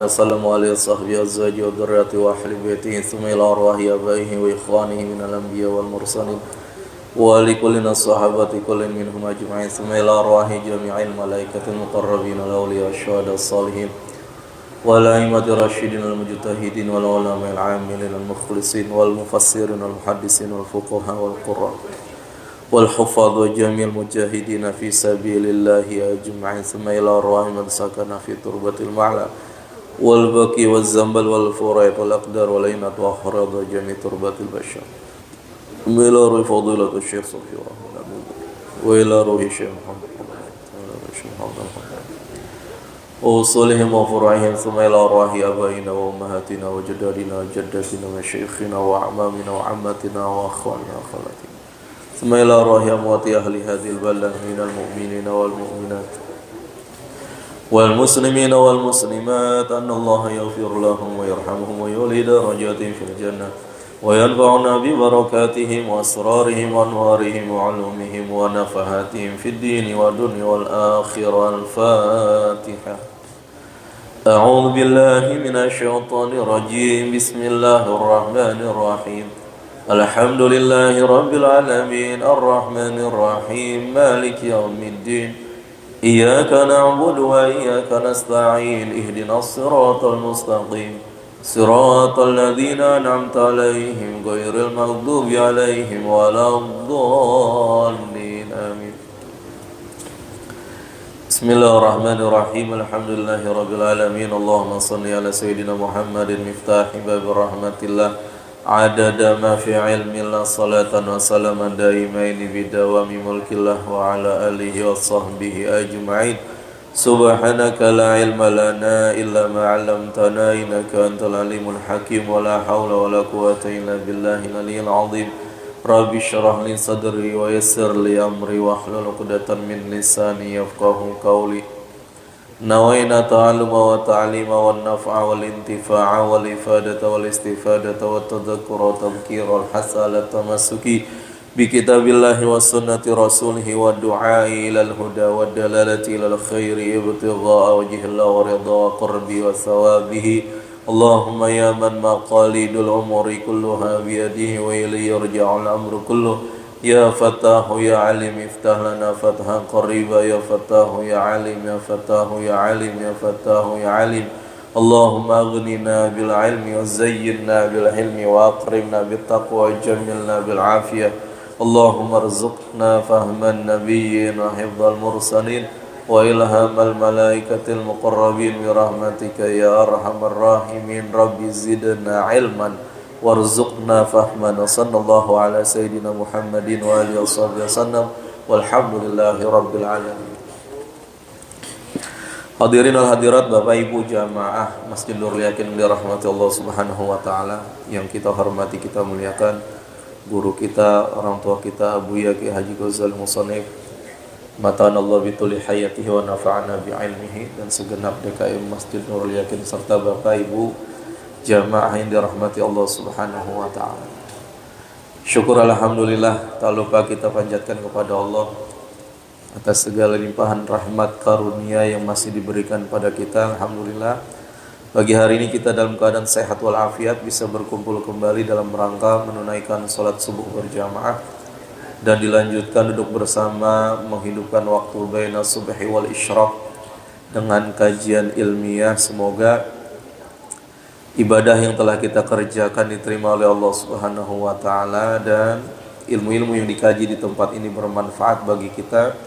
وسلم عليه وصحبه أزواجه وذريته وأهل بيته ثم إلى أرواح آبائه وإخوانه من الأنبياء والمرسلين ولكل الصحابة كل منهم أجمعين ثم إلى أرواح جميع الملائكة المقربين الأولياء الشهداء الصالحين والأئمة الراشدين المجتهدين والعلماء العاملين المخلصين والمفسرين والمحدثين والفقهاء والقراء والحفاظ وجميع المجاهدين في سبيل الله أجمعين ثم إلى أرواح من سكن في تربة المعلى والبكي والزنبل والفريط والأقدار والعينات وأحراض جميع تربة البشر إلى روح فضيلة الشيخ صفي الله وإلى روح الشيخ محمد وأصولهم وفرعهم ثم إلى أرواح آبائنا وأمهاتنا وجدادنا وجداتنا وشيخنا وأعمامنا وعماتنا وأخواننا وأخواتنا ثم إلى أرواح أموات أهل هذه البلدة من المؤمنين والمؤمنات والمسلمين والمسلمات أن الله يغفر لهم ويرحمهم ويولي درجاتهم في الجنة وينفعنا ببركاتهم وأسرارهم وأنوارهم وعلومهم ونفحاتهم في الدين والدنيا والآخرة. الفاتحة. أعوذ بالله من الشيطان الرجيم. بسم الله الرحمن الرحيم. الحمد لله رب العالمين الرحمن الرحيم مالك يوم الدين إياك نعبد وإياك نستعين اهدنا الصراط المستقيم صراط الذين أنعمت عليهم غير المغضوب عليهم ولا الضالين آمين. بسم الله الرحمن الرحيم. الحمد لله رب العالمين اللهم صل على سيدنا محمد مفتاح باب رحمة الله عدد ما في علم الله صلاة وسلاما دائمين بدوام ملك الله وعلى آله وصحبه أجمعين. سبحانك لا علم لنا إلا ما علمتنا إنك أنت العليم الحكيم ولا حول ولا قوة إلا بالله العلي العظيم. رب اشرح لي صدري ويسر لي أمري واحلل عقدة من لساني يفقهوا قولي. نوينا تعلم وتعليم والنفع والانتفاع والإفادة والاستفادة والتذكر وتذكير الحسن التمسك بكتاب الله وسنة رسوله والدعاء إلى الهدى والدلالة إلى الخير ابتغاء وجه الله ورضا وقربه وثوابه. اللهم يا من مقاليد الأمور كلها بيده وإليه يرجع الأمر كله. يا فتاح يا عليم افتح لنا فتحا قريبا. يا فتاح يا عليم يا فتاح يا عليم يا فتاح يا عليم. اللهم أغننا بالعلم وزينا بالحلم وأكرمنا بالتقوى وجملنا بالعافية. اللهم ارزقنا فهم النبيين وحفظ المرسلين وإلهام الملائكة المقربين برحمتك يا أرحم الراحمين. رب زدنا علما warzuqna fahman. Sallallahu ala sayyidina Muhammadin wa alihi wasallam walhamdulillahi rabbil alamin. Hadirin wal hadirat, Bapak Ibu jamaah Masjid Nurul Yakin dirahmati Allah Subhanahu wa taala, yang kita hormati, kita muliakan guru kita, orang tua kita, Abuya Ki Haji Ghazali Musannif matanallahu bituli hayatihi wa nafa'ana bi ilmihi, dan segenap DKM Masjid Nurul Yakin serta Bapak Ibu jamaah yang dirahmati Allah Subhanahu wa taala. Syukur alhamdulillah, tak lupa kita panjatkan kepada Allah atas segala limpahan rahmat karunia yang masih diberikan pada kita. Alhamdulillah, pagi hari ini kita dalam keadaan sehat walafiat, bisa berkumpul kembali dalam rangka menunaikan salat subuh berjamaah dan dilanjutkan duduk bersama menghidupkan waktu baina subhi wal isyraq dengan kajian ilmiah. Semoga ibadah yang telah kita kerjakan diterima oleh Allah Subhanahu wa taala, dan ilmu-ilmu yang dikaji di tempat ini bermanfaat bagi kita,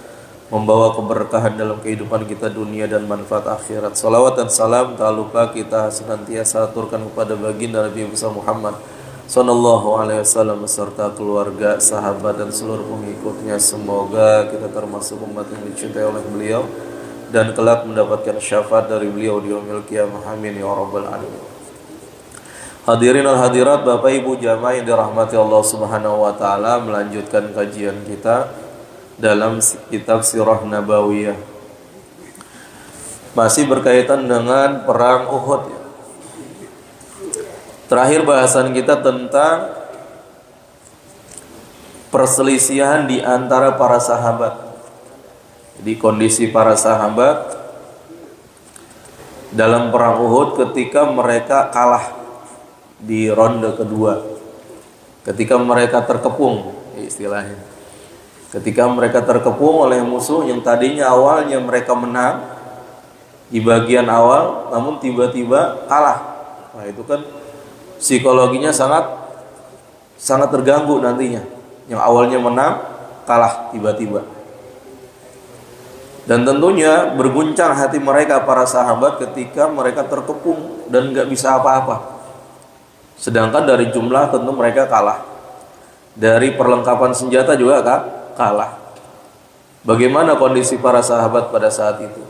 membawa keberkahan dalam kehidupan kita dunia dan manfaat akhirat. Salawat dan salam tak lupa kita senantiasa aturkan kepada baginda Nabi besar Muhammad sallallahu alaihi wasallam beserta keluarga, sahabat dan seluruh pengikutnya. Semoga kita termasuk umat yang dicintai oleh beliau dan kelak mendapatkan syafaat dari beliau di yaumil qiyamah. Amin ya rabbal alamin. Hadirin al hadirat, Bapak Ibu jamaah yang dirahmati Allah Subhanahu wa taala, melanjutkan kajian kita dalam kitab Sirah Nabawiyah. Masih berkaitan dengan perang Uhud. Terakhir bahasan kita tentang perselisihan di antara para sahabat. Jadi kondisi para sahabat dalam perang Uhud ketika mereka kalah di ronde kedua, ketika mereka terkepung istilahnya, ketika mereka terkepung oleh musuh yang tadinya awalnya mereka menang di bagian awal, namun tiba-tiba kalah. Nah itu kan psikologinya sangat terganggu nantinya, yang awalnya menang kalah tiba-tiba. Dan tentunya berguncang hati mereka para sahabat ketika mereka terkepung dan gak bisa apa-apa. Sedangkan dari jumlah tentu mereka kalah, dari perlengkapan senjata juga kalah. Bagaimana kondisi para sahabat pada saat itu?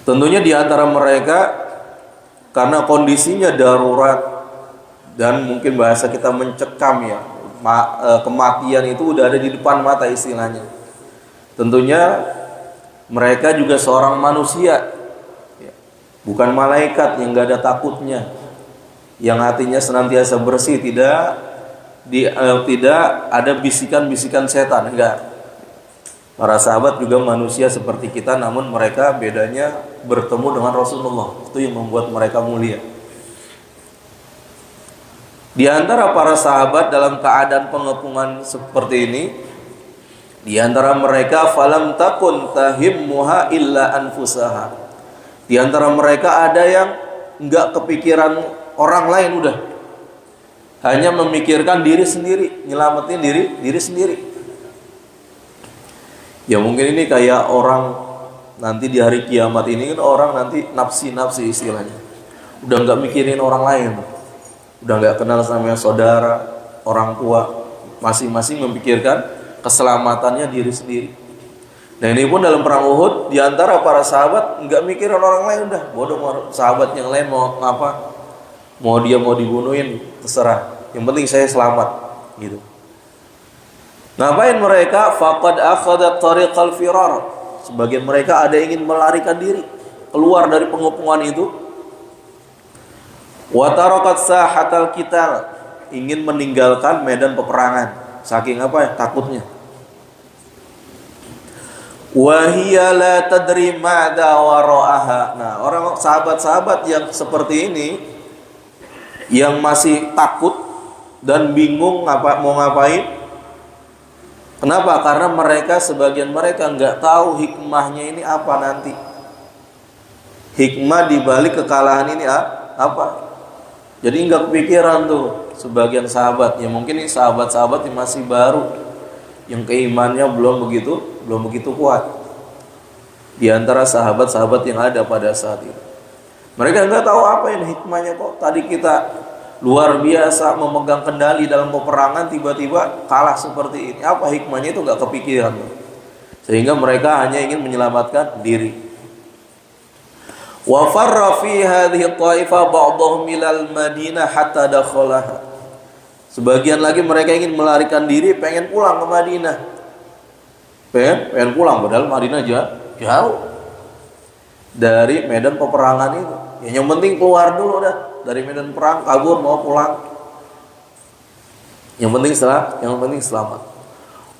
Tentunya di antara mereka, karena kondisinya darurat dan mungkin bahasa kita mencekam ya, kematian itu udah ada di depan mata istilahnya. Tentunya mereka juga seorang manusia, bukan malaikat yang gak ada takutnya, yang hatinya senantiasa bersih, tidak ada bisikan-bisikan setan, enggak. Para sahabat juga manusia seperti kita, namun mereka bedanya bertemu dengan Rasulullah, itu yang membuat mereka mulia. Di antara para sahabat dalam keadaan pengepungan seperti ini, di antara mereka falam takun tahimmuha illa anfusaha. Di antara mereka ada yang enggak kepikiran orang lain, udah hanya memikirkan diri sendiri, nyelamatin diri sendiri. Ya mungkin ini kayak orang nanti di hari kiamat ini kan, orang nanti nafsi istilahnya, udah enggak mikirin orang lain, udah enggak kenal sama saudara, orang tua, masing-masing memikirkan keselamatannya diri sendiri. Nah ini pun dalam perang Uhud, di antara para sahabat nggak mikirin orang lain, udah bodoh sahabat yang lain mau apa, mau dia mau dibunuhin terserah, yang penting saya selamat gitu. Ngapain mereka? Faqad akhadhat tariqal firar. Sebagian mereka ada yang ingin melarikan diri keluar dari pengepungan itu. Wa tarakat sahatal qital, ingin meninggalkan medan peperangan. Saking apa ya? Takutnya. Wahia la tadri ma'da wara'aha. Nah, orang sahabat-sahabat yang seperti ini, yang masih takut dan bingung mau ngapain. Kenapa? Karena mereka, sebagian mereka nggak tahu hikmahnya ini apa nanti. Hikmah dibalik kekalahan ini apa? Jadi nggak kepikiran tuh sebagian sahabat. Ya mungkin ini sahabat-sahabat yang masih baru, yang keimannya belum begitu kuat di antara sahabat-sahabat yang ada pada saat itu. Mereka nggak tahu apa yang hikmahnya, kok tadi kita luar biasa memegang kendali dalam peperangan, tiba-tiba kalah seperti ini. Apa hikmahnya itu nggak kepikiran, sehingga mereka hanya ingin menyelamatkan diri. Wa farra fi hadhihi ta'ifa ba'dhum ilal Madinah hatta dakhalaha. Sebagian lagi mereka ingin melarikan diri, pengen pulang ke Madinah. Pengen pulang, padahal Madinah jauh dari medan peperangan itu. Ya, yang penting keluar dulu dah dari medan perang, kabur mau pulang. Yang penting selamat.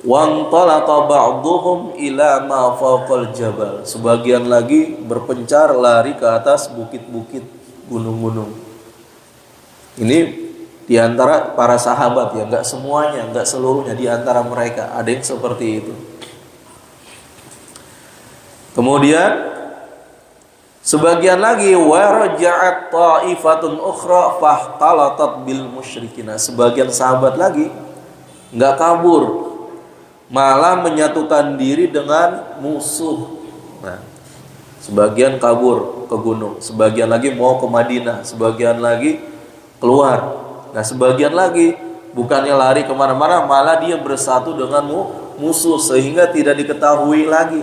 Wantalaqa ba'dhum ila ma fawqal jabal. Sebagian lagi berpencar lari ke atas bukit-bukit, gunung-gunung. Ini di antara para sahabat ya, enggak semuanya, enggak seluruhnya, di antara mereka ada yang seperti itu. Kemudian sebagian lagi warja'at ta'ifatun ukhra fahtalatat bil musyrikin. Sebagian sahabat lagi enggak kabur, malah menyatukan diri dengan musuh. Nah, sebagian kabur ke gunung, sebagian lagi mau ke Madinah, sebagian lagi keluar. Nah, sebagian lagi bukannya lari kemana-mana, malah dia bersatu dengan musuh, sehingga tidak diketahui lagi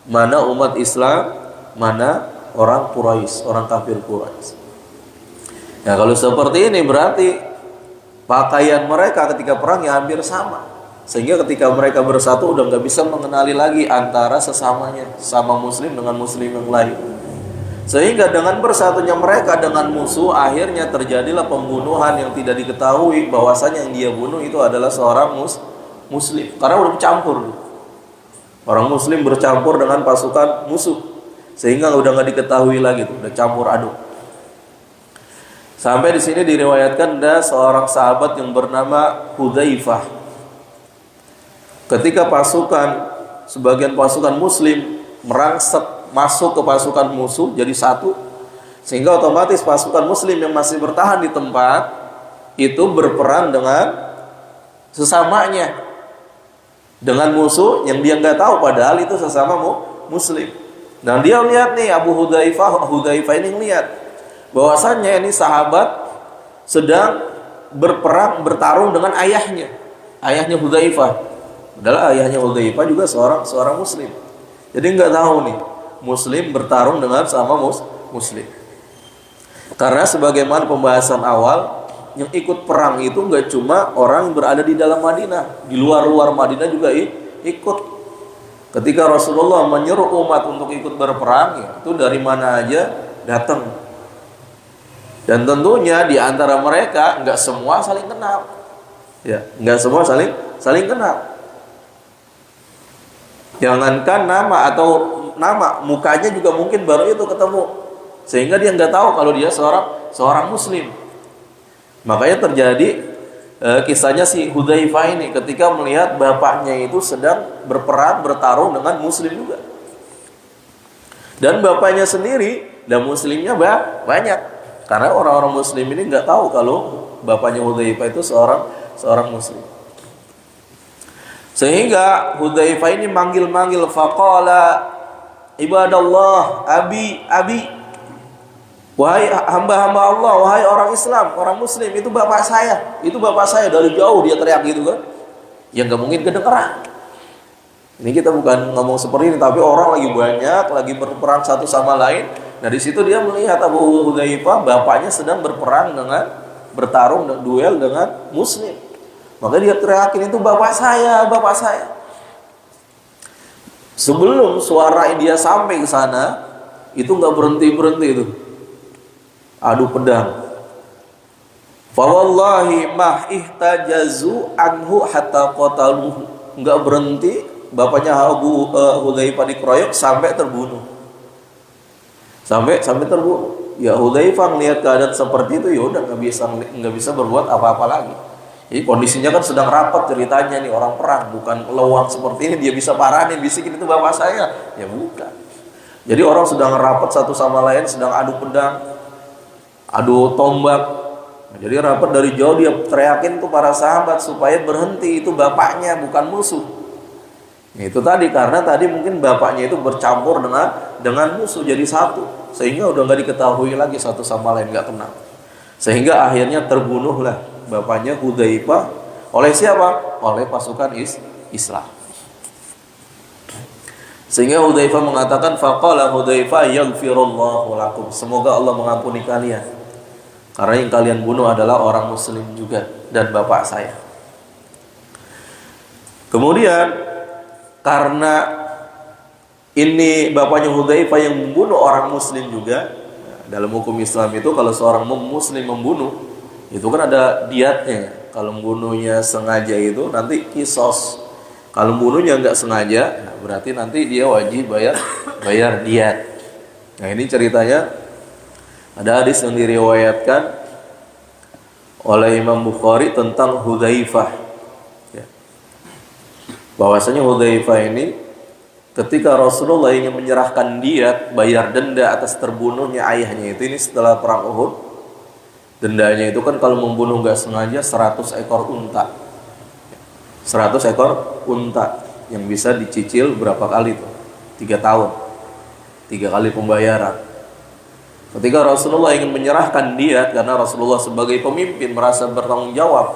mana umat Islam, mana orang Quraisy, orang kafir Quraisy. Nah, kalau seperti ini berarti pakaian mereka ketika perang ya hampir sama, sehingga ketika mereka bersatu udah nggak bisa mengenali lagi antara sesamanya, sama muslim dengan muslim yang lain. Sehingga dengan bersatunya mereka dengan musuh, akhirnya terjadilah pembunuhan yang tidak diketahui bahwasanya yang dia bunuh itu adalah seorang muslim, karena udah bercampur. Orang muslim bercampur dengan pasukan musuh, sehingga udah nggak diketahui lagi tuh, udah campur aduk. Sampai di sini diriwayatkan ada seorang sahabat yang bernama Hudzaifah. Ketika sebagian pasukan muslim merangsek masuk ke pasukan musuh jadi satu, sehingga otomatis pasukan muslim yang masih bertahan di tempat itu berperang dengan sesamanya, dengan musuh yang dia nggak tahu padahal itu sesama muslim. Dan dia lihat nih, Abu Hudzaifah ini ngelihat bahwasannya ini sahabat sedang bertarung dengan ayahnya Hudzaifah. Adalah ayahnya Hudzaifah juga seorang muslim. Jadi nggak tahu nih muslim bertarung dengan sama muslim. Karena sebagaimana pembahasan awal, yang ikut perang itu nggak cuma orang yang berada di dalam Madinah, di luar Madinah juga ikut. Ketika Rasulullah menyuruh umat untuk ikut berperang, ya, itu dari mana aja datang. Dan tentunya di antara mereka nggak semua saling kenal, ya, nggak semua saling kenal. Jangankan nama, mukanya juga mungkin baru itu ketemu, sehingga dia nggak tahu kalau dia seorang muslim. Makanya terjadi kisahnya si Hudzaifah ini ketika melihat bapaknya itu sedang bertarung dengan muslim juga. Dan bapaknya sendiri dan muslimnya banyak. Karena orang-orang muslim ini nggak tahu kalau bapaknya Hudzaifah itu seorang muslim. Sehingga Hudzaifah ini manggil-manggil, faqala ibadallah, abi, wahai hamba-hamba Allah, wahai orang Islam, orang muslim, itu bapak saya. Dari jauh dia teriak gitu kan, yang nggak mungkin kedengeran. Ini kita bukan ngomong seperti ini, tapi orang lagi banyak, lagi berperang satu sama lain. Nah di situ dia melihat Abu Hudzaifah, bapaknya sedang bertarung dan duel dengan muslim. Maka dia teriakin, itu bapak saya. Sebelum suara dia sampai ke sana, itu nggak berhenti itu. Adu pedang. Fa wallahi ma ihtajazu anhu hatta qataluhu. Nggak berhenti, bapaknya Abu Hudzaifah dikeroyok sampai terbunuh. Sampai terbunuh. Ya Hudzaifah melihat keadaan seperti itu, ya udah nggak bisa berbuat apa-apa lagi. Jadi kondisinya kan sedang rapat ceritanya nih, orang perang, bukan lewang seperti ini dia bisa parahin, bisikin itu bapak saya. Ya bukan. Jadi orang sedang rapat satu sama lain, sedang adu pedang, adu tombak. Nah, jadi rapat dari jauh dia teriakin tuh para sahabat supaya berhenti, itu bapaknya bukan musuh. Itu tadi karena tadi mungkin bapaknya itu bercampur dengan musuh jadi satu, sehingga udah nggak diketahui lagi satu sama lain, nggak kenal. Sehingga akhirnya terbunuhlah bapaknya Hudzaifah oleh siapa? Oleh pasukan Islam. Sehingga Hudzaifah mengatakan, faqala Hudzaifah yaghfirullahu lakum, semoga Allah mengampuni kalian karena yang kalian bunuh adalah orang muslim juga dan bapak saya. Kemudian karena ini bapaknya Hudzaifah yang membunuh orang muslim juga, dalam hukum Islam itu kalau seorang muslim membunuh itu kan ada diatnya. Kalau membunuhnya sengaja itu nanti kisos. Kalau membunuhnya nggak sengaja, berarti nanti dia wajib bayar diat. Nah ini ceritanya ada hadis yang diriwayatkan oleh Imam Bukhari tentang Hudzaifah, ya. Bahwasanya Hudzaifah ini ketika Rasulullah ingin menyerahkan diat, bayar denda atas terbunuhnya ayahnya itu, ini setelah perang Uhud. Dendanya itu kan kalau membunuh nggak sengaja 100 ekor unta. 100 ekor unta yang bisa dicicil berapa kali tuh? 3 tahun. 3 kali pembayaran. Ketika Rasulullah ingin menyerahkan diat, karena Rasulullah sebagai pemimpin merasa bertanggung jawab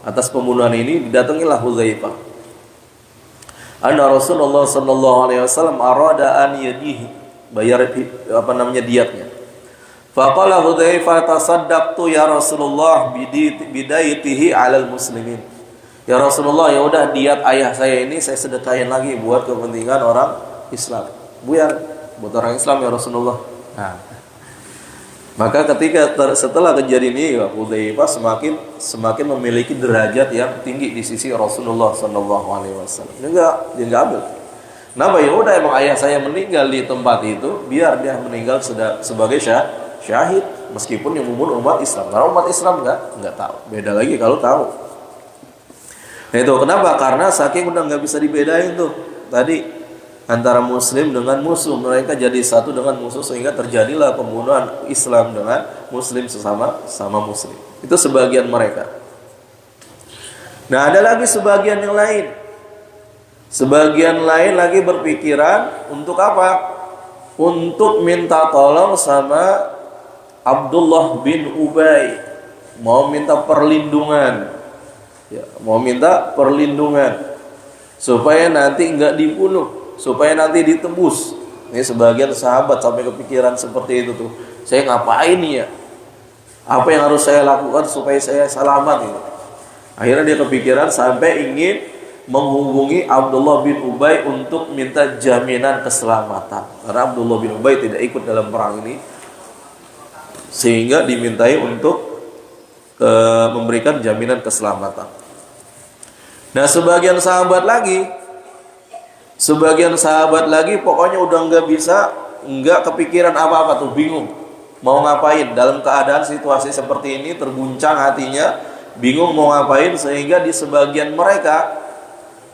atas pembunuhan ini, didatangilah Hudzaifah. Anna Rasulullah sallallahu alaihi wasallam arada an yadihi, bayar diatnya. Faqala Hudzaifah tasaddaqtu ya Rasulullah bidayatihi 'alal muslimin. Ya Rasulullah, ya udah diat ayah saya ini saya sedekahin lagi buat kepentingan orang Islam. Buat orang Islam ya Rasulullah. Nah, maka setelah kejadian ini, Hudzaifah semakin memiliki derajat yang tinggi di sisi Rasulullah sallallahu alaihi wasallam. Dia enggak ambil. Kenapa? Ya udah, emang ayah saya meninggal di tempat itu, biar dia meninggal sebagai syahid, meskipun yang membunuh umat Islam. Karena umat Islam nggak tahu. Beda lagi kalau tahu. Nah itu kenapa? Karena saking udah nggak bisa dibedain tuh tadi antara Muslim dengan musuh. Mereka jadi satu dengan musuh, sehingga terjadilah pembunuhan Islam dengan Muslim sama Muslim. Itu sebagian mereka. Nah ada lagi sebagian yang lain. Sebagian lain lagi berpikiran untuk apa? Untuk minta tolong sama Abdullah bin Ubay, mau minta perlindungan, ya, mau minta perlindungan supaya nanti nggak dibunuh, supaya nanti ditebus. Ini sebagian sahabat sampai kepikiran seperti itu tuh. Saya ngapain ya? Apa yang harus saya lakukan supaya saya selamat? Gitu. Akhirnya dia kepikiran sampai ingin menghubungi Abdullah bin Ubay untuk minta jaminan keselamatan. Karena Abdullah bin Ubay tidak ikut dalam perang ini, sehingga dimintai untuk memberikan jaminan keselamatan. Nah sebagian sahabat lagi pokoknya udah nggak kepikiran apa-apa tuh, bingung mau ngapain dalam keadaan situasi seperti ini, terguncang hatinya, bingung mau ngapain, sehingga di sebagian mereka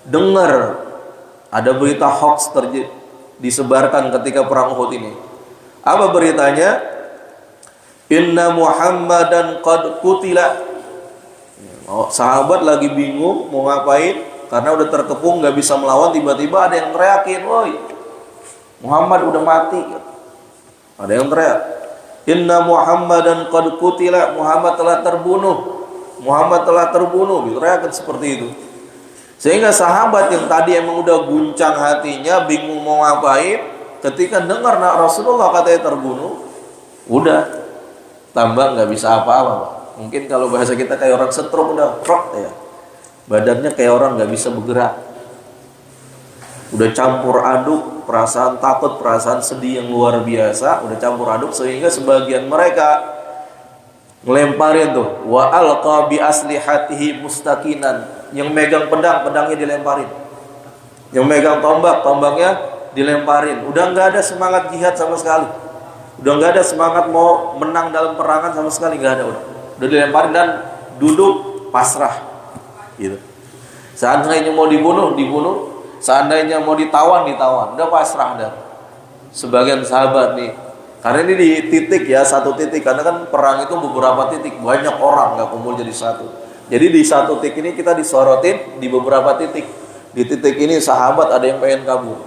dengar ada berita hoax disebarkan ketika perang Uhud ini. Apa beritanya? Inna Muhammadan qad qutila. Sahabat lagi bingung mau ngapain karena udah terkepung nggak bisa melawan. Tiba-tiba ada yang teriakin, woi Muhammad udah mati. Ada yang teriak, Inna Muhammadan qad qutila, Muhammad telah terbunuh, Muhammad telah terbunuh. Teriakan seperti itu. Sehingga sahabat yang tadi emang udah guncang hatinya, bingung mau ngapain, ketika dengar Rasulullah katanya terbunuh, udah tambah nggak bisa apa-apa. Mungkin kalau bahasa kita kayak orang stroke, udah prok ya, badannya kayak orang nggak bisa bergerak. Udah campur aduk perasaan takut, perasaan sedih yang luar biasa, udah campur aduk, sehingga sebagian mereka ngelemparin tuh, wa alqa bi aslihatihi mustaqinan. Yang megang pedang, pedangnya dilemparin. Yang megang tombak, tombaknya dilemparin. Udah nggak ada semangat jihad sama sekali. Udah nggak ada semangat mau menang dalam perangan sama sekali, nggak ada. Udah dilemparin dan duduk pasrah. Gitu. Seandainya mau dibunuh, dibunuh. Seandainya mau ditawan, ditawan. Udah pasrah dah. Sebagian sahabat nih, karena ini di titik ya, satu titik. Karena kan perang itu beberapa titik, banyak orang nggak kumpul jadi satu. Jadi di satu titik ini kita disorotin di beberapa titik. Di titik ini sahabat ada yang pengen kabur.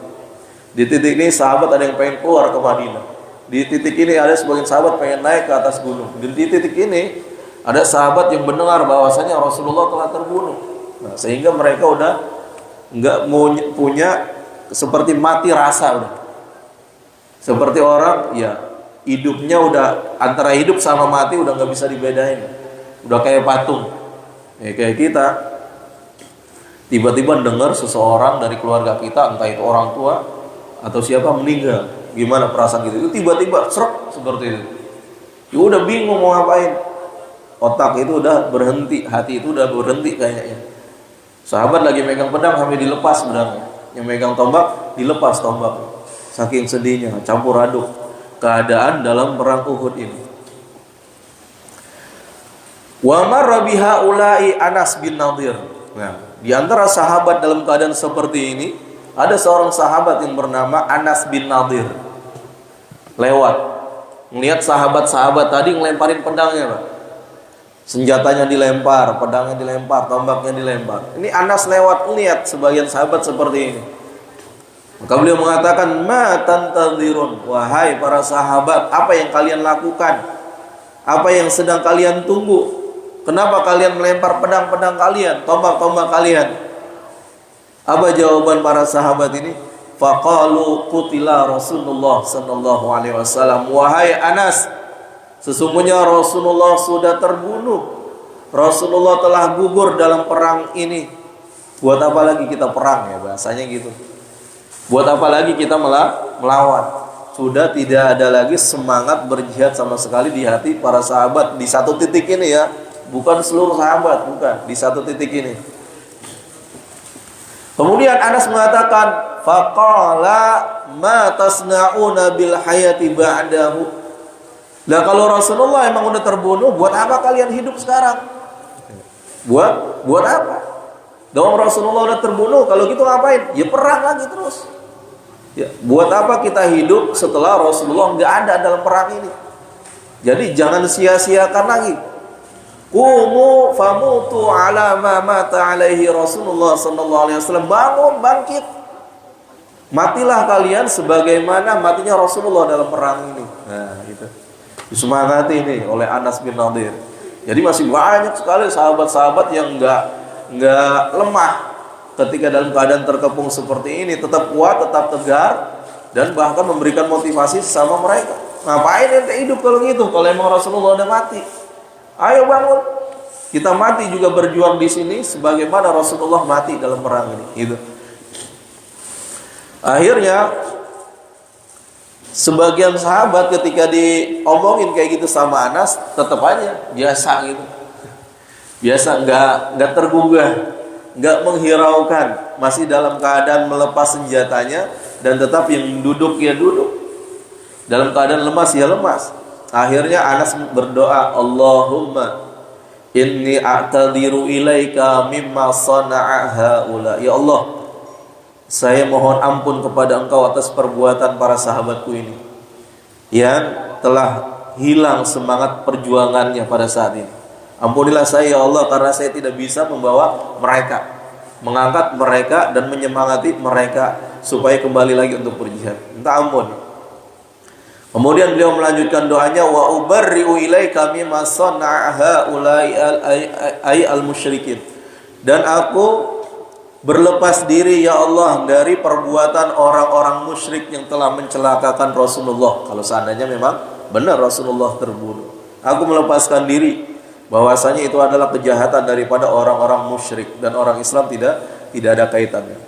Di titik ini sahabat ada yang pengen keluar ke Madinah. Di titik ini ada sebagian sahabat pengen naik ke atas gunung. Di titik ini ada sahabat yang mendengar bahwasanya Rasulullah telah terbunuh. Nah, sehingga mereka udah nggak mau punya, seperti mati rasa udah. Seperti orang ya hidupnya udah antara hidup sama mati udah nggak bisa dibedain. Udah kayak patung. Kayak kita tiba-tiba dengar seseorang dari keluarga kita, entah itu orang tua atau siapa, meninggal, gimana perasaan gitu? Itu tiba-tiba serok seperti itu. Ya udah bingung mau ngapain. Otak itu udah berhenti, hati itu udah berhenti kayaknya. Sahabat lagi megang pedang sampai dilepas pedangnya. Yang megang tombak dilepas tombak. Saking sedihnya, campur aduk keadaan dalam perang Uhud ini. Wa marra biha ulai Anas bin Nadir. Nah, di antara sahabat dalam keadaan seperti ini, ada seorang sahabat yang bernama Anas bin Nadir. Lewat, melihat sahabat-sahabat tadi ngelemparin pedangnya, Pak. Senjatanya dilempar, pedangnya dilempar, tombaknya dilempar. Ini Anas lewat melihat sebagian sahabat seperti ini. Maka beliau mengatakan, "Ma tantadhirun?" Wahai para sahabat, apa yang kalian lakukan? Apa yang sedang kalian tunggu? Kenapa kalian melempar pedang-pedang kalian, tombak-tombak kalian? Apa jawaban para sahabat ini? Faqalu qutila Rasulullah sallallahu alaihi wasallam. Wahai Anas, sesungguhnya Rasulullah sudah terbunuh. Rasulullah telah gugur dalam perang ini. Buat apa lagi kita perang ya, bahasanya gitu. Buat apa lagi kita melawan? Sudah tidak ada lagi semangat berjihad sama sekali di hati para sahabat di satu titik ini ya. Bukan seluruh sahabat, bukan, di satu titik ini. Kemudian Anas mengatakan, faqala ma tasna'una bil hayati ba'dahu. Lah kalau Rasulullah emang udah terbunuh, buat apa kalian hidup sekarang? Buat apa? Dong Rasulullah udah terbunuh, kalau gitu ngapain? Ya perang lagi terus. Ya, buat apa kita hidup setelah Rasulullah nggak ada dalam perang ini? Jadi jangan sia-siakan lagi. Qumu famutu ala ma mata alaihi Rasulullah sallallahu alaihi wasallam. Bangun, bangkit. Matilah kalian sebagaimana matinya Rasulullah dalam perang ini. Nah, gitu. Disemangati ini oleh Anas bin Nadir. Jadi masih banyak sekali sahabat-sahabat yang nggak lemah ketika dalam keadaan terkepung seperti ini, tetap kuat, tetap tegar, dan bahkan memberikan motivasi sesama mereka. Ngapain ente hidup kalau gitu? Kalau emang Rasulullah udah mati, ayo bangun. Kita mati juga berjuang di sini sebagaimana Rasulullah mati dalam perang ini. Gitu. Akhirnya sebagian sahabat ketika diomongin kayak gitu sama Anas, tetap aja biasa gitu. Biasa, nggak tergugah, nggak menghiraukan, masih dalam keadaan melepas senjatanya, dan tetap yang duduk ya duduk, dalam keadaan lemas ya lemas. Akhirnya Anas berdoa, Allahumma inni a'tadiru ilaika mimma sana'a haula. Ya Allah, saya mohon ampun kepada Engkau atas perbuatan para sahabatku ini yang telah hilang semangat perjuangannya pada saat ini. Ampunilah saya ya Allah, karena saya tidak bisa membawa mereka, mengangkat mereka dan menyemangati mereka supaya kembali lagi untuk berjihad. Minta ampun. Kemudian beliau melanjutkan doanya, wa ubarri'u ilaika mimma sana'a haula'i al-musyrikin. Dan aku berlepas diri ya Allah dari perbuatan orang-orang musyrik yang telah mencelakakan Rasulullah. Kalau seandainya memang benar Rasulullah terbunuh, aku melepaskan diri bahwasanya itu adalah kejahatan daripada orang-orang musyrik dan orang Islam tidak ada kaitannya.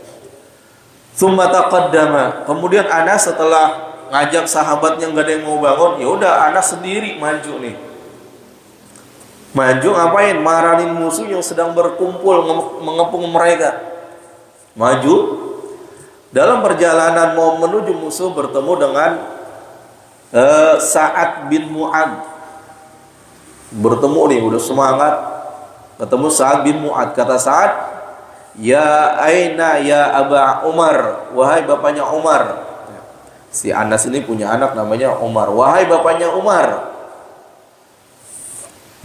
Tsumma taqaddama. Kemudian Anas setelah ngajak sahabatnya nggak ada yang mau bangun, ya udah Anas sendiri maju nih. Maju ngapain? Marahin musuh yang sedang berkumpul mengepung mereka. Maju dalam perjalanan mau menuju musuh, bertemu dengan Sa'ad bin Mu'ad. Bertemu nih, udah semangat, ketemu Sa'ad bin Mu'ad. Kata Sa'ad, ya aina ya Aba Umar, wahai bapaknya Umar. Si Anas ini punya anak namanya Umar. Wahai bapaknya Umar,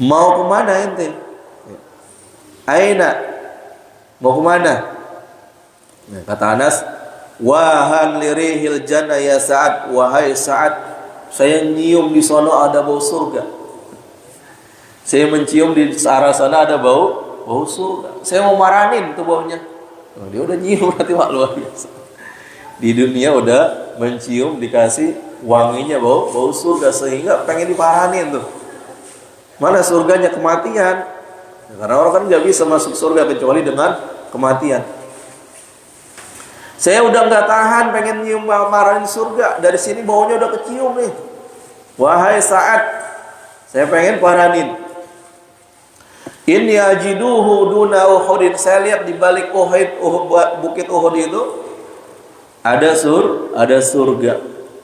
mau kemana ente? Aina, mau kemana? Kata Anas, wahan lirihil jannah ya Sa'ad. Wahai Sa'ad, saya nyium di sana ada bau surga. Saya mencium di arah sana ada bau surga. Saya mau marahin tuh baunya. Oh, dia udah nyium, berarti luar biasa. Di dunia udah mencium, dikasih wanginya bau surga, sehingga pengen diparahin tuh. Mana surganya? Kematian. Karena orang kan nggak bisa masuk surga kecuali dengan kematian. Saya udah nggak tahan, pengen nyium marahin surga. Dari sini baunya udah kecium nih. Wahai Sa'ad, saya pengen parahin. Inni ajiduhu duna Uhudin. Saya lihat di balik bukit Uhud itu ada surga.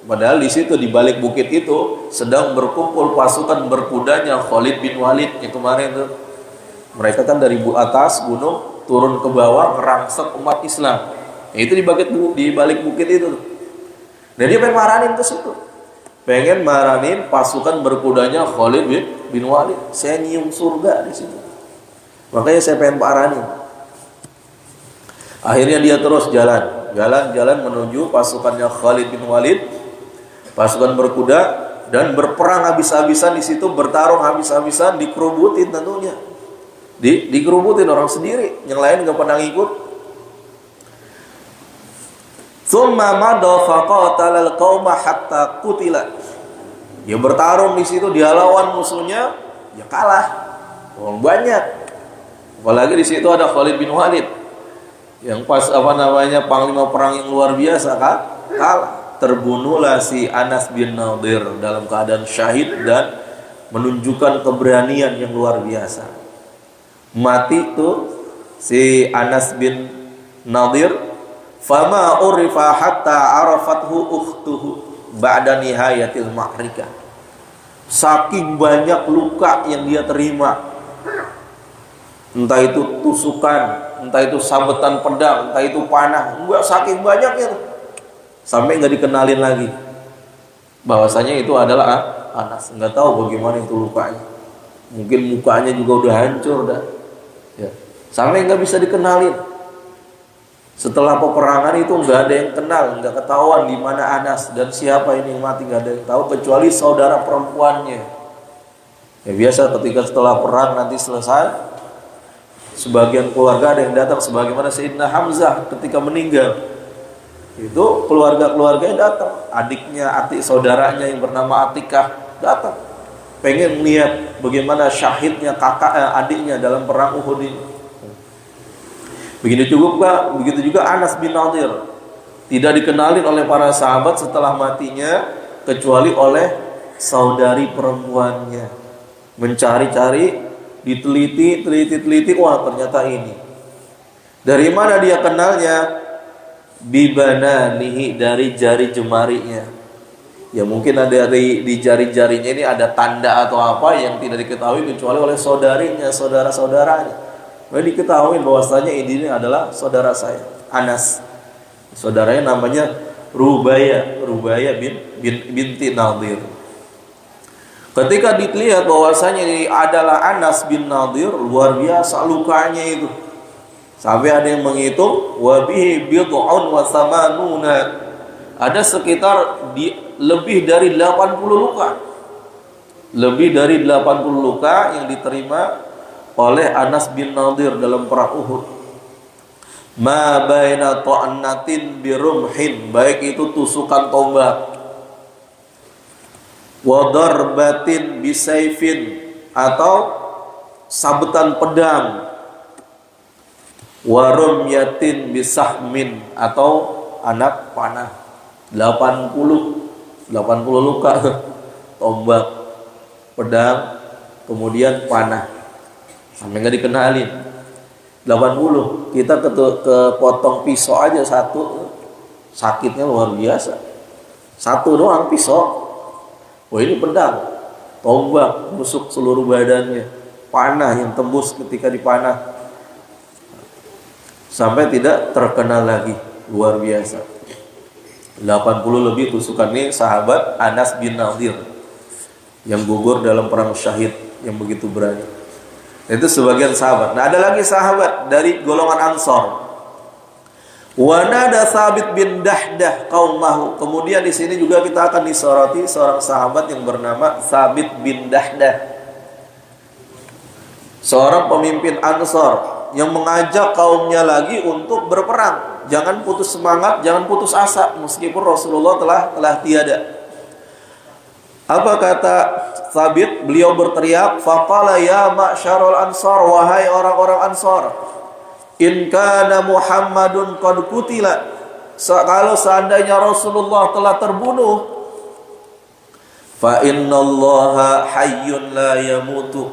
Padahal di situ di balik bukit itu sedang berkumpul pasukan berkudanya Khalid bin Walid yang kemarin itu. Mereka kan dari atas gunung turun ke bawah merangsek umat Islam. Itu di balik bukit itu. Dan dia pengen marahin ke situ. Pengen marahin pasukan berkudanya Khalid bin Walid. Saya nyium surga di situ. Makanya saya pengen parahin. Akhirnya dia terus jalan menuju pasukannya Khalid bin Walid, pasukan berkuda, dan berperang habis-habisan di situ, bertarung habis-habisan, dikerubutin tentunya. Dikerubutin orang sendiri, yang lain enggak pernah ngikut. Tsumma madha faqatala al-qauma hatta qutila. Dia bertarung di situ, dia lawan musuhnya, ya kalah. Orang banyak. Apalagi di situ ada Khalid bin Walid yang pas panglima perang yang luar biasa kan? Kalah. Terbunuhlah si Anas bin Nadir dalam keadaan syahid dan menunjukkan keberanian yang luar biasa. Mati tuh si Anas bin Nadir, fama urifa hatta arafathu ukhtuhu ba'da nihayatil ma'rikah. Saking banyak luka yang dia terima, entah itu tusukan, entah itu sabetan pedang, entah itu panah, enggak, saking banyaknya tuh, sampai nggak dikenalin lagi bahwasanya itu adalah Anas. Nggak tahu bagaimana itu lukanya, mungkin mukanya juga udah hancur dah ya, sampai nggak bisa dikenalin. Setelah peperangan itu nggak ada yang kenal, nggak ketahuan di mana Anas dan siapa ini yang mati, nggak ada yang tahu kecuali saudara perempuannya. Ya biasa ketika setelah perang nanti selesai, sebagian keluarga ada yang datang, sebagaimana Sayyidina Hamzah ketika meninggal, itu keluarga-keluarganya datang, adiknya, adik saudaranya yang bernama Atikah datang, pengen lihat bagaimana syahidnya adiknya dalam perang Uhud ini. Begitu juga Anas bin Nadir, tidak dikenalin oleh para sahabat setelah matinya kecuali oleh saudari perempuannya. Mencari-cari, diteliti, wah ternyata ini. Dari mana dia kenalnya? Bibananihi, dari jari jemarinya. Ya mungkin ada di jari-jarinya ini ada tanda atau apa yang tidak diketahui kecuali oleh saudarinya, saudara-saudaranya. Diketahui bahwasanya ini adalah saudara saya, Anas. Saudaranya namanya Rubaya binti Nadir. Ketika dilihat bahwasanya ini adalah Anas bin Nadir, luar biasa lukanya itu. Sampai ada yang menghitung wabihi bid'un wa samanuna. Ada sekitar lebih dari 80 luka. Lebih dari 80 luka yang diterima oleh Anas bin Nadir dalam perang Uhud. Ma baina ta'annatin birumhin, baik itu tusukan tombak, wa darbatin bisayfin, atau sabetan pedang, wa rumyatin bisahmin, atau anak panah. 80 luka tombak, pedang, kemudian panah, sampai nggak dikenalin. 80, kita kepotong pisau aja satu, sakitnya luar biasa. Satu doang pisau, wah ini pedang, tombak, busuk seluruh badannya, panah yang tembus ketika dipanah, sampai tidak terkenal lagi. Luar biasa. 80 lebih tusukan. Ini sahabat Anas bin Nadir yang gugur dalam perang syahid yang begitu berani. Itu sebagian sahabat. Nah, ada lagi sahabat dari golongan Ansor. Wa nada Sabit bin Dahdah qaumahu. Kemudian di sini juga kita akan disoroti seorang sahabat yang bernama Sabit bin Dahdah. Seorang pemimpin Ansor yang mengajak kaumnya lagi untuk berperang. Jangan putus semangat, jangan putus asa meskipun Rasulullah telah tiada. Apa kata Sabit? Beliau berteriak, faqala ya ma'syarul ansar, wahai orang-orang Ansar, in kana Muhammadun qad qutila, kalau seandainya Rasulullah telah terbunuh, fa innallaha hayyun la yamutu,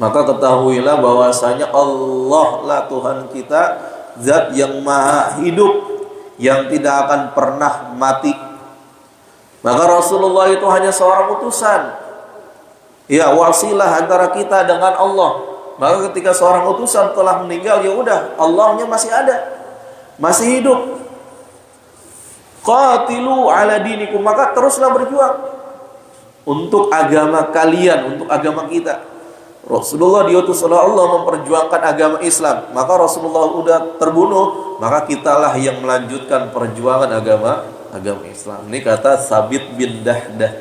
maka ketahuilah bahwasanya Allah lah Tuhan kita, zat yang maha hidup, yang tidak akan pernah mati. Maka Rasulullah itu hanya seorang utusan, ya, wasilah antara kita dengan Allah. Maka ketika seorang utusan telah meninggal, ya udah, Allahnya masih ada, masih hidup. Qatilu ala dinikum, maka teruslah berjuang untuk agama kalian, untuk agama kita. Rasulullah diutus oleh Allah memperjuangkan agama Islam, maka Rasulullah udah terbunuh, maka kitalah yang melanjutkan perjuangan agama Islam. Ini kata Sabit bin Dahdah,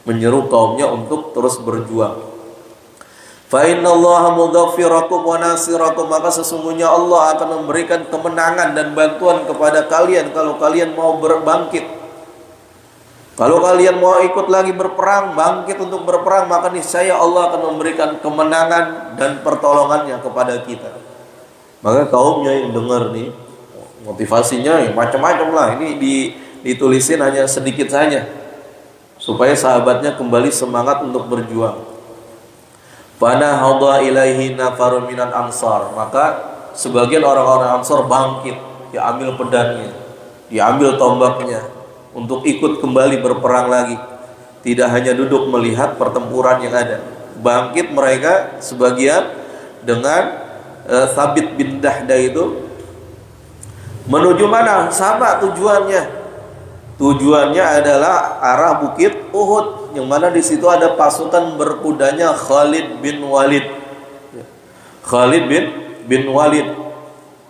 menyeru kaumnya untuk terus berjuang. Fa innallaha mudzaffirakum wa nasirakum, maka sesungguhnya Allah akan memberikan kemenangan dan bantuan kepada kalian kalau kalian mau berbangkit. Kalau kalian mau ikut lagi berperang, bangkit untuk berperang, maka niscaya Allah akan memberikan kemenangan dan pertolongannya kepada kita. Maka kaumnya yang dengar nih, motivasinya ya macam-macam lah. Ini ditulisin hanya sedikit saja supaya sahabatnya kembali semangat untuk berjuang. Fana hadha ilaihi nafarun minal ansar, maka sebagian orang-orang Ansor bangkit, diambil pedangnya, diambil tombaknya untuk ikut kembali berperang lagi. Tidak hanya duduk melihat pertempuran yang ada, bangkit mereka sebagian dengan Thabit bin Dahda itu menuju mana? Sama tujuannya. Tujuannya adalah arah Bukit Uhud, yang mana di situ ada pasukan berkudanya Khalid bin Walid. Khalid bin Walid.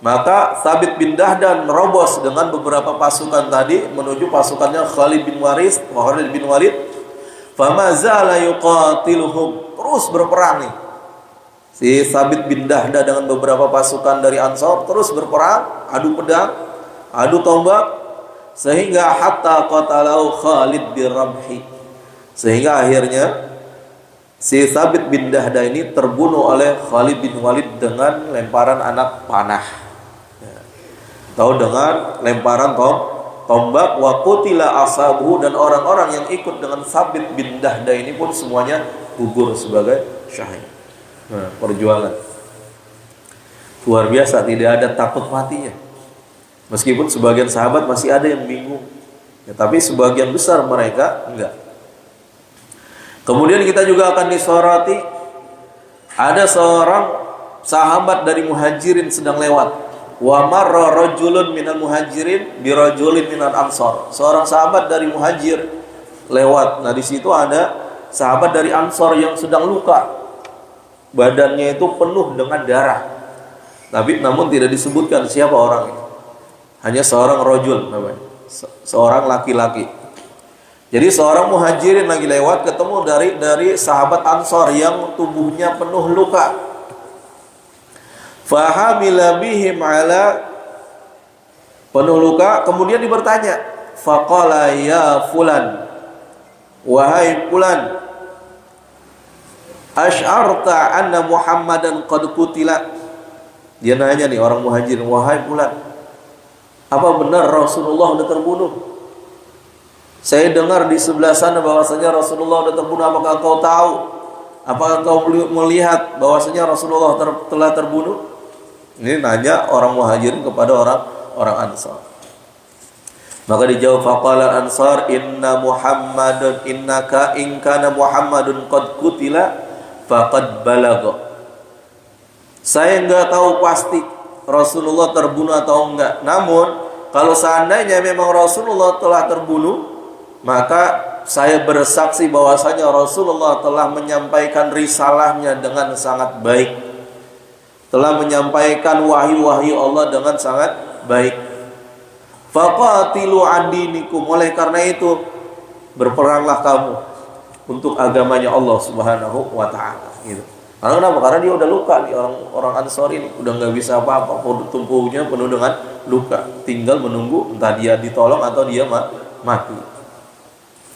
Maka Thabit bin Dahdan merobos dengan beberapa pasukan tadi menuju pasukannya Khalid bin Walid. Fama zala yuqatiluhum, terus berperang nih. Si Thabit bin Dahda dengan beberapa pasukan dari Ansor terus berperang, adu pedang, adu tombak, sehingga hatta qatalahu Khalid bin Ramhi. Sehingga akhirnya si Thabit bin Dahda ini terbunuh oleh Khalid bin Walid dengan lemparan anak panah. Tahu, dengan lemparan tombak. Wa qutila ashabuhu, dan orang-orang yang ikut dengan Thabit bin Dahda ini pun semuanya gugur sebagai syahid. Nah, perjuangan luar biasa, tidak ada takut matinya. Meskipun sebagian sahabat masih ada yang bingung, ya, tapi sebagian besar mereka enggak. Kemudian kita juga akan disoroti, ada seorang sahabat dari Muhajirin sedang lewat. Wa marra rajulun minal Muhajirin bi rajulin minal Ansor. Seorang sahabat dari Muhajir lewat. Nah, di situ ada sahabat dari Ansor yang sedang luka. Badannya itu penuh dengan darah. Tapi namun tidak disebutkan siapa orang ini. Hanya seorang rajul namanya. Seorang laki-laki. Jadi seorang Muhajirin lagi lewat ketemu dari sahabat Ansor yang tubuhnya penuh luka. Fahamila bihim ala, penuh luka, kemudian bertanya, faqala ya fulan, wahai fulan, asy'arta anna Muhammadan qad qutila. Dia nanya nih, orang Muhajir, wahai fulan, apa benar Rasulullah sudah terbunuh? Saya dengar di sebelah sana bahwasanya Rasulullah sudah terbunuh. Apakah engkau tahu? Apakah engkau melihat bahwasanya Rasulullah telah terbunuh? Ini nanya orang Muhajirin kepada orang Ansar. Maka dijawab, faqala Ansar, inna Muhammadun innaka in kana Muhammadun qad qutila faqad balagha. Saya enggak tahu pasti Rasulullah terbunuh atau enggak. Namun kalau seandainya memang Rasulullah telah terbunuh, maka saya bersaksi bahwasanya Rasulullah telah menyampaikan risalahnya dengan sangat baik, telah menyampaikan wahyu-wahyu Allah dengan sangat baik. Faqatilu andinikum, oleh karena itu berperanglah kamu untuk agamanya Allah Subhanahu wa taala, gitu. Karena kenapa? Karena dia udah luka nih, orang Ansor ini udah nggak bisa apa-apa, tubuhnya penuh dengan luka, tinggal menunggu entah dia ditolong atau dia mati.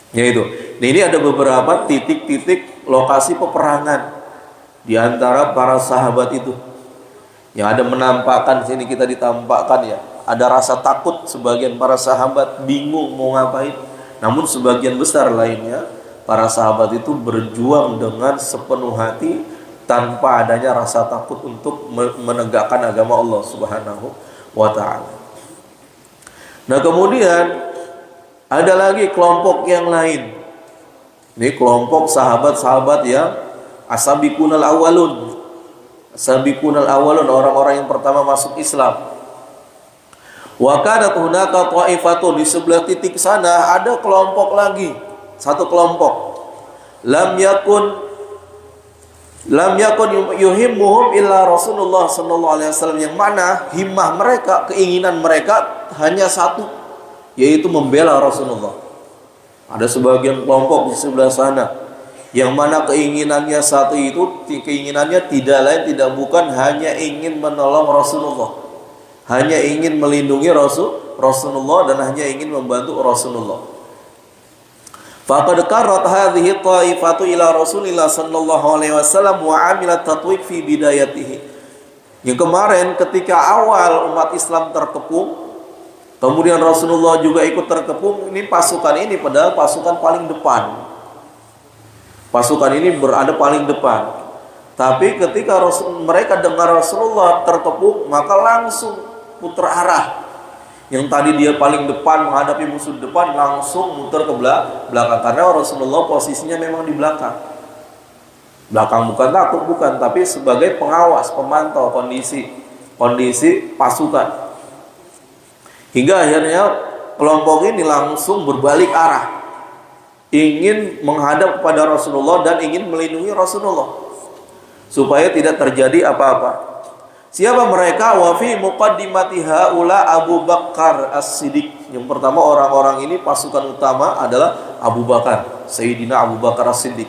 Ya itu. Nah, ini ada beberapa titik-titik lokasi peperangan di antara para sahabat itu. Yang ada menampakkan, sini kita ditampakkan ya, ada rasa takut sebagian para sahabat, bingung mau ngapain. Namun sebagian besar lainnya para sahabat itu berjuang dengan sepenuh hati tanpa adanya rasa takut untuk menegakkan agama Allah Subhanahu wa taala. Nah, kemudian ada lagi kelompok yang lain. Ini kelompok sahabat-sahabat yang as-sabiqunal awwalun. Sabiqunal awwalun, orang-orang yang pertama masuk Islam. Wa kanat hunaka ta'ifatun, di sebelah titik sana ada kelompok lagi, satu kelompok. Lam yakun yuhimmuhum illa Rasulullah sallallahu alaihi wasallam, yang mana himmah mereka, keinginan mereka hanya satu, yaitu membela Rasulullah. Ada sebagian kelompok di sebelah sana yang mana keinginannya satu itu, keinginannya tidak lain tidak bukan hanya ingin menolong Rasulullah, hanya ingin melindungi Rasulullah dan hanya ingin membantu Rasulullah. Faqad qarrat hadhihi ta'ifatu ila Rasulillah sallallahu alaihi wasallam wa 'amilat tatwiq fi bidayatihi. Yang kemarin ketika awal umat Islam terkepung, kemudian Rasulullah juga ikut terkepung, ini pasukan ini padahal pasukan paling depan. Pasukan ini berada paling depan. Tapi ketika mereka dengar Rasulullah terkepung, maka langsung putar arah. Yang tadi dia paling depan menghadapi musuh depan, langsung muter ke belakang. Karena Rasulullah posisinya memang di belakang. Belakang bukan takut, bukan, tapi sebagai pengawas, pemantau kondisi pasukan. Hingga akhirnya kelompok ini langsung berbalik arah, ingin menghadap kepada Rasulullah dan ingin melindungi Rasulullah supaya tidak terjadi apa-apa. Siapa mereka? Wa fi muqaddimati haula Abu Bakar As-Siddiq. Yang pertama, orang-orang ini pasukan utama adalah Abu Bakar, Sayyidina Abu Bakar As-Siddiq.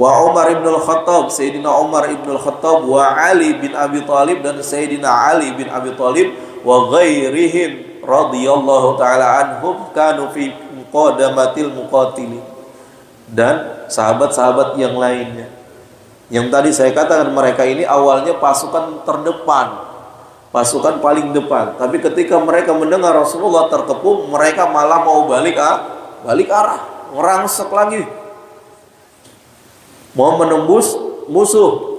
Wa Umar ibn al-Khattab, Sayyidina Umar ibn al-Khattab, wa Ali bin Abi Thalib, dan Sayyidina Ali bin Abi Thalib, wa ghairihim radhiyallahu taala anhum kanu fi muqaddamatil muqatilin. Dan sahabat-sahabat yang lainnya. Yang tadi saya katakan, mereka ini awalnya pasukan terdepan, pasukan paling depan. Tapi ketika mereka mendengar Rasulullah terkepung, mereka malah mau balik arah, ngerangsek lagi, mau menembus musuh.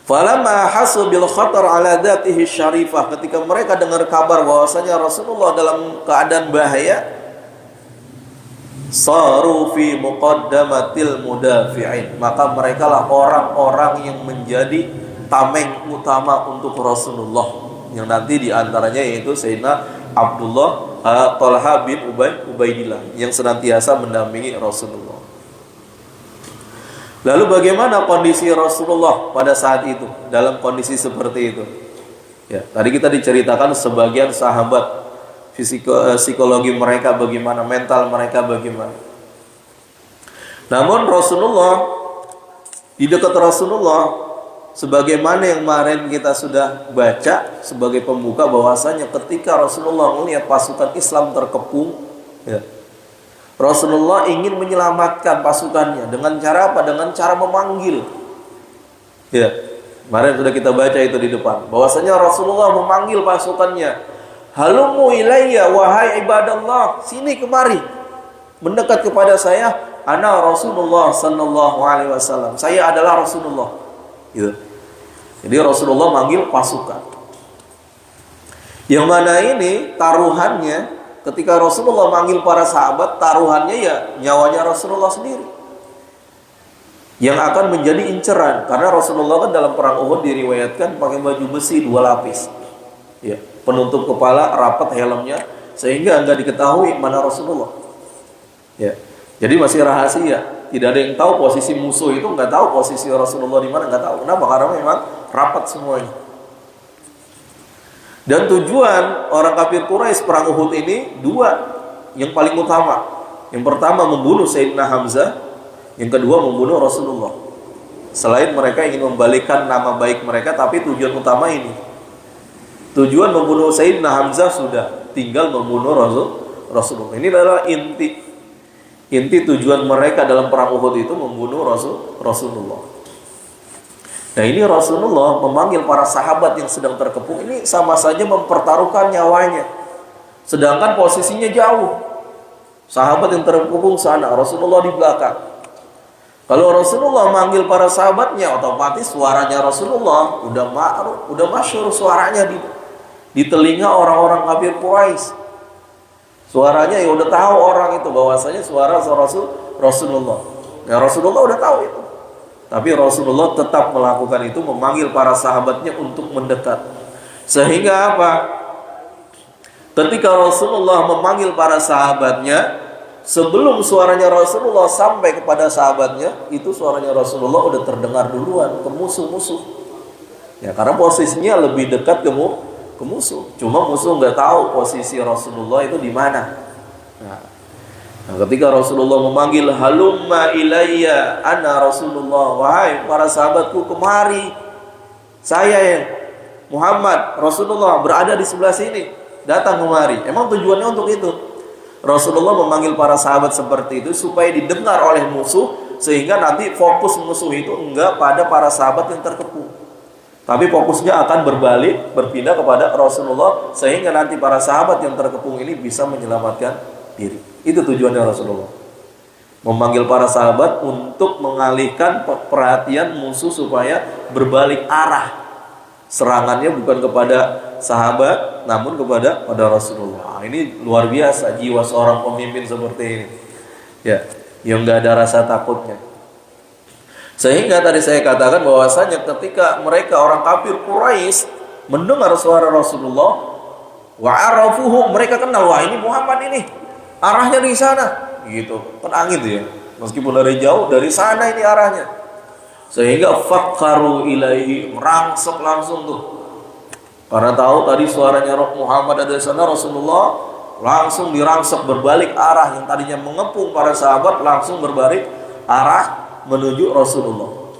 Falamma hasu bil khatar ala dzatihi syarifah, ketika mereka dengar kabar bahwasanya Rasulullah dalam keadaan bahaya, saru fi muqaddamatil mudafi'in, maka mereka lah orang-orang yang menjadi tameng utama untuk Rasulullah, yang nanti diantaranya yaitu Sayyidina Abdullah Talha bin Ubaidillah yang senantiasa mendampingi Rasulullah. Lalu bagaimana kondisi Rasulullah pada saat itu, dalam kondisi seperti itu? Ya, tadi kita diceritakan sebagian sahabat, psikologi mereka bagaimana, mental mereka bagaimana. Namun Rasulullah, di dekat Rasulullah, sebagaimana yang kemarin kita sudah baca sebagai pembuka, bahwasanya ketika Rasulullah melihat pasukan Islam terkepung, ya, Rasulullah ingin menyelamatkan pasukannya dengan cara apa? Dengan cara memanggil. Ya, kemarin sudah kita baca itu di depan, bahwasanya Rasulullah memanggil pasukannya. Halumu ilayya wahai ibadallah, sini kemari, mendekat kepada saya. Ana Rasulullah sallallahu alaihi wasallam, saya adalah Rasulullah. Gitu. Jadi Rasulullah manggil pasukan. Yang mana ini taruhannya, ketika Rasulullah manggil para sahabat, taruhannya ya nyawanya Rasulullah sendiri yang akan menjadi inceran. Karena Rasulullah kan dalam perang Uhud diriwayatkan pakai baju besi 2 lapis. Ya, penutup kepala, rapat helmnya, sehingga enggak diketahui mana Rasulullah. Ya, jadi masih rahasia. Tidak ada yang tahu posisi musuh itu, enggak tahu posisi Rasulullah di mana, enggak tahu. Kenapa? Karena memang rapat semuanya. Dan tujuan orang kafir Quraisy perang Uhud ini 2 yang paling utama. Yang pertama membunuh Sayyidina Hamzah, yang kedua membunuh Rasulullah. Selain mereka ingin membalikkan nama baik mereka, tapi tujuan utama ini. Tujuan membunuh Sayyidina Hamzah sudah, tinggal membunuh Rasulullah. Ini adalah inti tujuan mereka dalam perang Uhud itu, membunuh Rasulullah. Nah, ini Rasulullah memanggil para sahabat yang sedang terkepung ini sama saja mempertaruhkan nyawanya. Sedangkan posisinya jauh. Sahabat yang terkepung sana, Rasulullah di belakang. Kalau Rasulullah manggil para sahabatnya, otomatis suaranya Rasulullah udah masyhur suaranya di telinga orang-orang kafir Quraisy. Suaranya ya udah tahu orang itu bahwasanya suara Rasulullah. Ya, Rasulullah udah tahu itu. Tapi Rasulullah tetap melakukan itu, memanggil para sahabatnya untuk mendekat. Sehingga apa? Ketika Rasulullah memanggil para sahabatnya, sebelum suaranya Rasulullah sampai kepada sahabatnya, itu suaranya Rasulullah udah terdengar duluan ke musuh-musuh. Ya, karena posisinya lebih dekat ke musuh. Cuma musuh nggak tahu posisi Rasulullah itu di mana. Nah, ketika Rasulullah memanggil halumma ilayya ana Rasulullah, wahai para sahabatku kemari, saya yang Muhammad Rasulullah berada di sebelah sini, datang kemari. Emang tujuannya untuk itu. Rasulullah memanggil para sahabat seperti itu supaya didengar oleh musuh, sehingga nanti fokus musuh itu enggak pada para sahabat yang terkepung, tapi fokusnya akan berbalik, berpindah kepada Rasulullah, sehingga nanti para sahabat yang terkepung ini bisa menyelamatkan diri. Itu tujuannya Rasulullah. memanggil para sahabat untuk mengalihkan perhatian musuh supaya berbalik arah serangannya, bukan kepada sahabat namun kepada Rasulullah. Ini luar biasa jiwa seorang pemimpin seperti ini, ya, yang nggak ada rasa takutnya. Sehingga tadi saya katakan bahwasanya ketika mereka orang kafir Quraisy mendengar suara Rasulullah, wa arafuhu, mereka kenal, wah ini Muhammad ini arahnya di sana, gitu kan, gitu ya, meskipun dari jauh, dari sana ini arahnya. Sehingga fakkaru ilaihi, merangsek langsung tuh, karena tahu tadi suaranya Muhammad ada di sana, Rasulullah langsung dirangsek berbalik arah, yang tadinya mengepung para sahabat langsung berbalik arah menuju Rasulullah.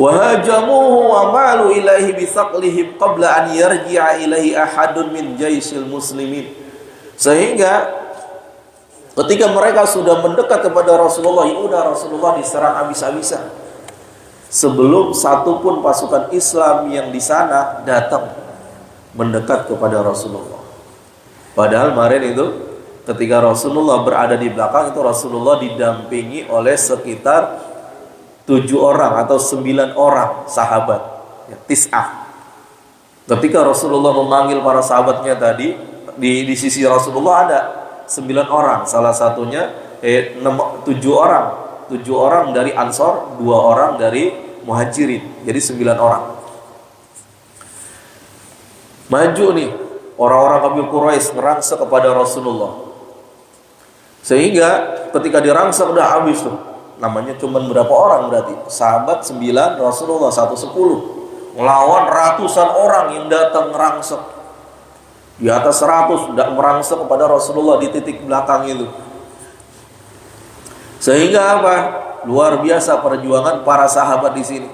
Wahajamuhu wa malu ilaihi bisaqlihim qabla an yarji'a ilaihi ahadun min jaisil muslimin. Sehingga ketika mereka sudah mendekat kepada Rasulullah, ya udah Rasulullah diserang habis-habisan sebelum satu pun pasukan Islam yang di sana datang mendekat kepada Rasulullah. Padahal kemarin itu ketika Rasulullah berada di belakang itu, Rasulullah didampingi oleh sekitar 7 orang atau 9 orang sahabat, ya, tis'ah. Ketika Rasulullah memanggil para sahabatnya tadi, di sisi Rasulullah ada 9 orang, salah satunya 7 orang dari Ansor, 2 orang dari Muhajirin, jadi 9 orang. Maju nih orang-orang kafir Quraisy merangsek kepada Rasulullah. Sehingga ketika dirangsek udah habis tuh, namanya cuma berapa orang berarti? Sahabat 9, Rasulullah 110. Melawan ratusan orang yang datang merangsek. Di atas 100 merangsek kepada Rasulullah di titik belakang itu. Sehingga apa? Luar biasa perjuangan para sahabat di sini.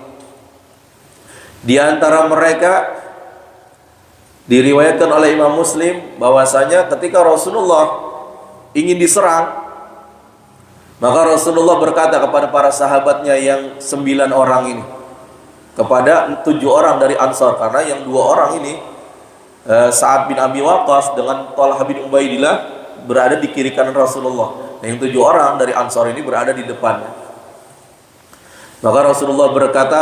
Di antara mereka diriwayatkan oleh Imam Muslim bahwasanya ketika Rasulullah ingin diserang, maka Rasulullah berkata kepada para sahabatnya yang 9 orang ini, kepada 7 orang dari Ansar, karena yang 2 orang ini Sa'ad bin Abi Waqqas dengan Talha bin Ubaidillah berada di kiri kanan Rasulullah, dan yang 7 orang dari Ansar ini berada di depannya. Maka Rasulullah berkata,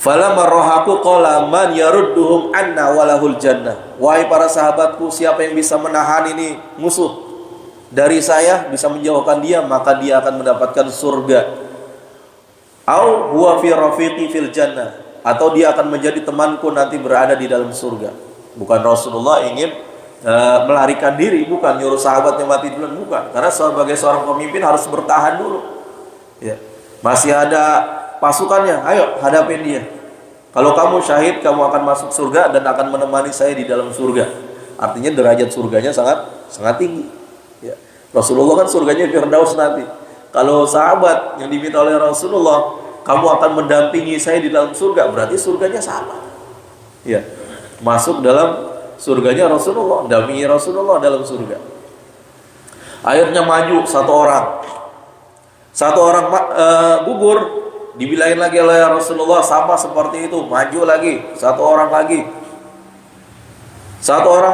falamma rahaku qala man yarudduhum anna walahul jannah. Wahai para sahabatku, siapa yang bisa menahan ini musuh dari saya, bisa menjauhkan dia, maka dia akan mendapatkan surga. Au huwa fi rafiqi fil jannah, atau dia akan menjadi temanku nanti berada di dalam surga. Bukan Rasulullah ingin melarikan diri, bukan nyuruh sahabatnya mati duluan, bukan. Karena sebagai seorang pemimpin harus bertahan dulu. Ya, masih ada pasukannya, ayo hadapin dia. Kalau kamu syahid, kamu akan masuk surga dan akan menemani saya di dalam surga. Artinya derajat surganya sangat tinggi. Ya. Rasulullah kan surganya Firdaus nanti. Kalau sahabat yang diminta oleh Rasulullah, kamu akan mendampingi saya di dalam surga, berarti surganya sama. Ya, masuk dalam surganya Rasulullah, mendampingi Rasulullah dalam surga. Akhirnya maju satu orang gugur, dibilangin lagi oleh Rasulullah sama seperti itu, maju lagi, satu orang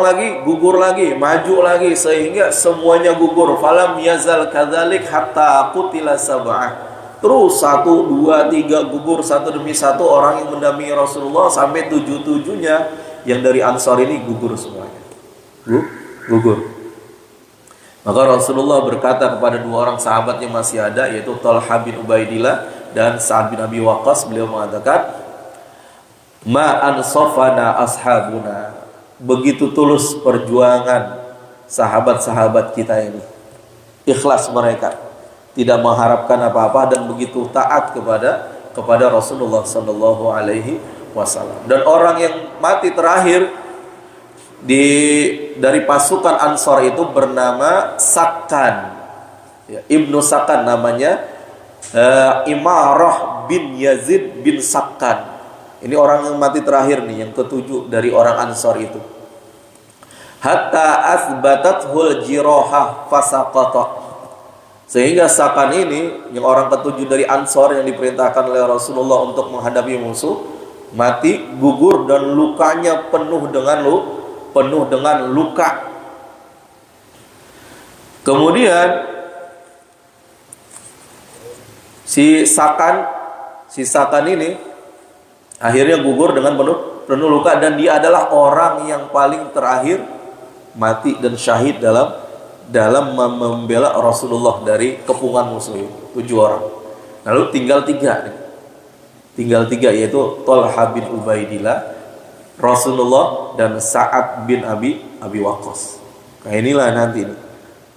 lagi gugur lagi, maju lagi, sehingga semuanya gugur. Falam yazal kadzalik hatta qutila sab'ah. Terus 1, 2, 3 gugur satu demi satu orang yang mendampingi Rasulullah, sampai 7-7-nya yang dari Ansar ini gugur semuanya. Gugur. Maka Rasulullah berkata kepada 2 orang sahabat yang masih ada, yaitu Talha bin Ubaidillah dan Sa'ad bin Abi Waqqas. Beliau mengatakan, ma ansafana ashabuna, begitu tulus perjuangan sahabat-sahabat kita ini, ikhlas mereka, tidak mengharapkan apa-apa, dan begitu taat kepada Rasulullah sallallahu alaihi wasallam. Dan orang yang mati terakhir dari pasukan Ansar itu bernama Sakkan, ya, Ibnu Sakkan namanya, Imarah bin Yazid bin Sakkan. Ini orang yang mati terakhir nih, yang ke-7 dari orang Ansar itu. Hatta asbatathul jirahah fasaqata. Sehingga Sakkan ini, yang orang ke-7 dari Ansar yang diperintahkan oleh Rasulullah untuk menghadapi musuh, mati, gugur, dan lukanya penuh dengan luka. Kemudian si Sakan ini akhirnya gugur dengan penuh luka, dan dia adalah orang yang paling terakhir mati dan syahid dalam membela Rasulullah dari kepungan musuh itu, 7 orang. Lalu tinggal tiga yaitu Thalha bin Ubaidillah, Rasulullah, dan Sa'ad bin Abi Waqqas. Nah inilah nanti nih.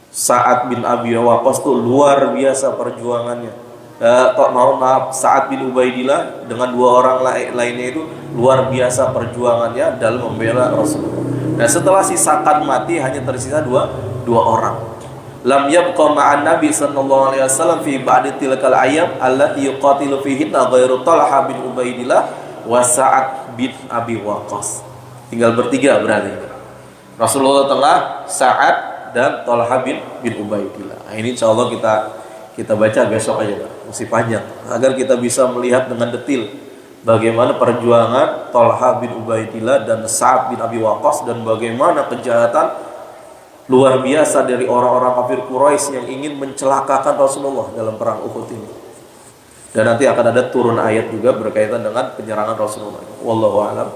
Sa'ad bin Abi Waqqas tuh luar biasa perjuangannya. Sa'ad bin Ubaidillah dengan 2 orang lainnya itu luar biasa perjuangannya dalam membela Rasulullah. Nah setelah si Sakan mati hanya tersisa dua orang. Lam yabqa ma'an Nabi sallallahu alaihi wasallam fi ba'di tilkal ayyam allati yuqatilu fihinna ghairu Thalha bin Ubaidillah wa Sa'ad bin Abi Waqqas. Tinggal bertiga berarti. Rasulullah tengah, Sa'ad dan Thalha bin Ubaidillah. Nah, ini insyaallah kita baca besok aja, Pak. Masih panjang agar kita bisa melihat dengan detail bagaimana perjuangan Thalha bin Ubaidillah dan Sa'ad bin Abi Waqqas, dan bagaimana kejahatan luar biasa dari orang-orang kafir Quraisy yang ingin mencelakakan Rasulullah dalam perang Uhud ini. Dan nanti akan ada turun ayat juga berkaitan dengan penyerangan Rasulullah. Wallahu a'lam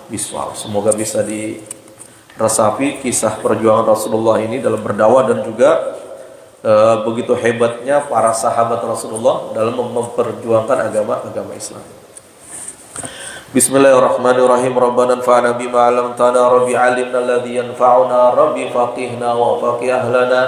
bishawab. Semoga bisa diresapi kisah perjuangan Rasulullah ini dalam berdakwah, dan juga begitu hebatnya para sahabat Rasulullah dalam memperjuangkan agama Islam. Bismillahirrahmanirrahim. Rabbana anfa'na bima 'allamtana, rabbi 'allimna alladhi yanfa'una, rabbi faqihna wa faqih ahlana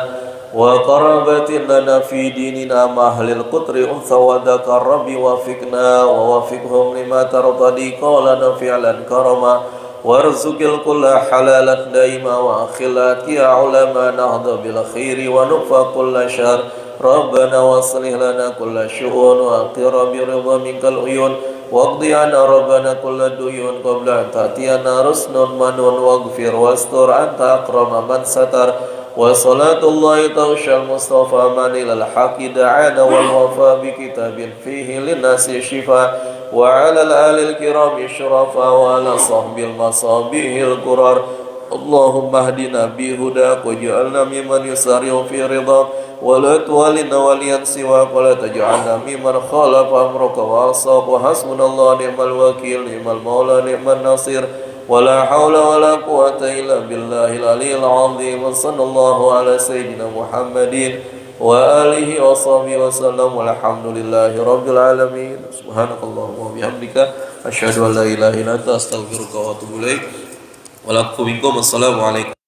wa qarabatin lana fi dinina ma ahlil qutri untha wa dhakar, rabbi wafiqna wa wafiqhum lima tardadi qawlana fi'lan karama warzuqil kulla halalan daima wa akhilat ya ulama nahda bil khairi wa nufa kulla syar. Rabbana waslih lana kulla syu'un wa aqira bi ridha minkal uyun waqdi ana rabbana kulla duyun qabla an ta'tiyana rusnun manun waghfir wastur anta akrama man satar wa salatullahi tawshal mustafa manilal haqi da'ana wal wafa bi kitabin fihi linnasi shifa wa ala al-alil kirami syurafa wa ala sahbil masabihil qurar. Allahumma hdina bihudak waj'alna mimman yusari'u fi ridha ولا تولنا وليا سواك ولا تجعلنا ممن خالف أمرك وعصاك وحسبنا الله نعم الوكيل نعم المولى نعم النصير ولا حول ولا قوة إلا بالله العلي العظيم وصلى الله على سيدنا محمد وآله وصحبه وسلم والحمد لله رب العالمين. سبحانك اللهم وبحمدك أشهد أن لا إله إلا أنت أستغفرك وأتوب إليك. ولكم منكم السلام عليكم.